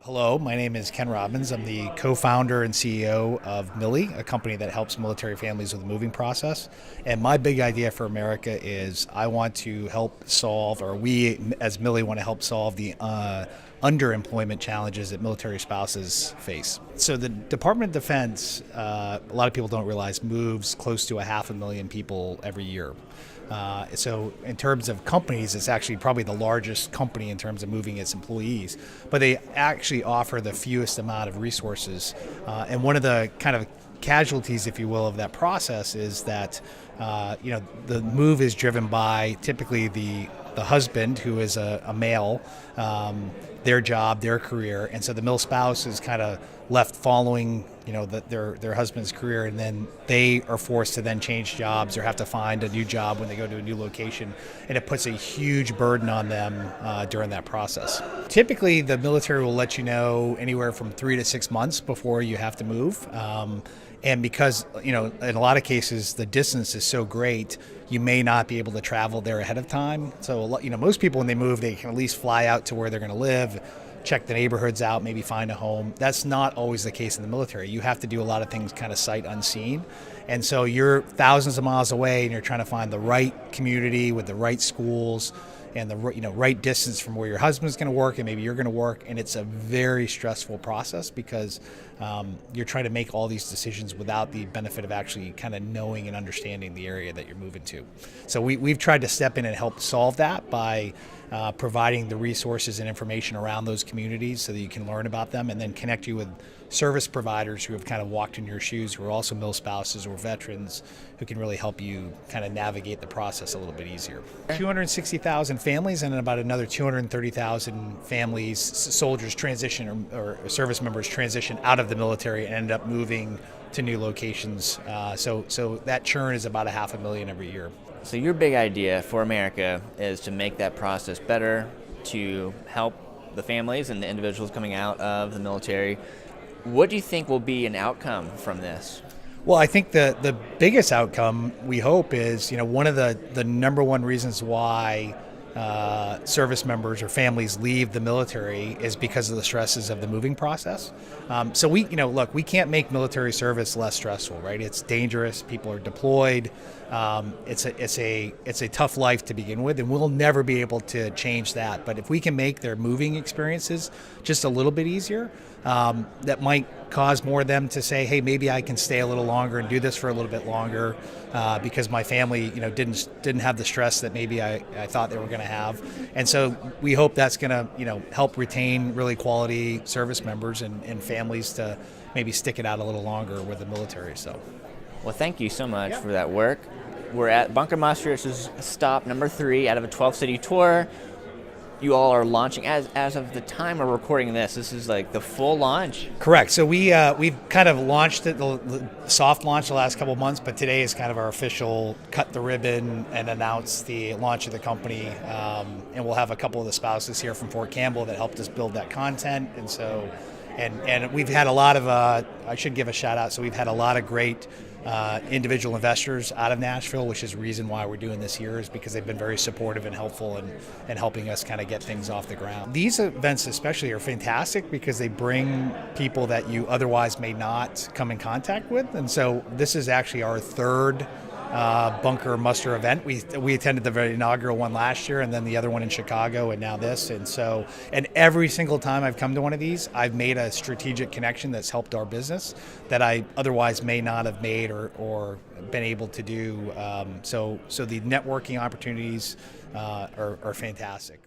Hello, my name is Ken Robbins. I'm the co-founder and CEO of Millie, a company that helps military families with the moving process. And my big idea for America is I want to help solve, or we as Millie want to help solve the underemployment challenges that military spouses face. So the Department of Defense, a lot of people don't realize, moves close to 500,000 people every year. So in terms of companies, it's actually probably the largest company in terms of moving its employees, but they actually offer the fewest amount of resources. And one of the kind of casualties, if you will, of that process is that the move is driven by typically the husband, who is a male, their job, their career, and so the male spouse is kind of left following their husband's career, and then they are forced to then change jobs or have to find a new job when they go to a new location, and it puts a huge burden on them during that process. Typically, the military will let you know anywhere from 3 to 6 months before you have to move. And because, in a lot of cases, the distance is so great, you may not be able to travel there ahead of time. So, most people when they move, they can at least fly out to where they're going to live, check the neighborhoods out, maybe find a home. That's not always the case in the military. You have to do a lot of things kind of sight unseen. And so you're thousands of miles away and you're trying to find the right community with the right schools and the right distance from where your husband's going to work and maybe you're going to work, and it's a very stressful process because you're trying to make all these decisions without the benefit of actually kind of knowing and understanding the area that you're moving to. So we've tried to step in and help solve that by providing the resources and information around those communities so that you can learn about them, and then connect you with service providers who have kind of walked in your shoes, who are also mil spouses or veterans, who can really help you kind of navigate the process a little bit easier. 260,000 families and about another 230,000 families, soldiers transition or service members transition out of the military and end up moving to new locations. So that churn is about 500,000 every year. So your big idea for America is to make that process better, to help the families and the individuals coming out of the military. What do you think will be an outcome from this? Well, I think the biggest outcome, we hope, is one of the number one reasons why service members or families leave the military is because of the stresses of the moving process. So we can't make military service less stressful, right? It's dangerous. People are deployed. It's a tough life to begin with, and we'll never be able to change that. But if we can make their moving experiences just a little bit easier, that might cause more of them to say, hey, maybe I can stay a little longer and do this for a little bit longer because my family, didn't have the stress that maybe I thought they were going to have. And so we hope that's going to, help retain really quality service members and families to maybe stick it out a little longer with the military. So, well, thank you so much for that work. We're at Bunker Muster. This is stop number 3 out of a 12-city tour. You all are launching as of the time we're recording this. This is like the full launch. Correct. So we've kind of launched it, the soft launch the last couple of months, but today is kind of our official cut the ribbon and announce the launch of the company. And we'll have a couple of the spouses here from Fort Campbell that helped us build that content. And so, and we've had a lot of, I should give a shout out. So we've had a lot of great individual investors out of Nashville, which is the reason why we're doing this here, is because they've been very supportive and helpful and helping us kind of get things off the ground. These events especially are fantastic because they bring people that you otherwise may not come in contact with. And so this is actually our third Bunker Muster event. We attended the very inaugural one last year, and then the other one in Chicago, and now this. And every single time I've come to one of these, I've made a strategic connection that's helped our business that I otherwise may not have made or been able to do. So the networking opportunities are fantastic.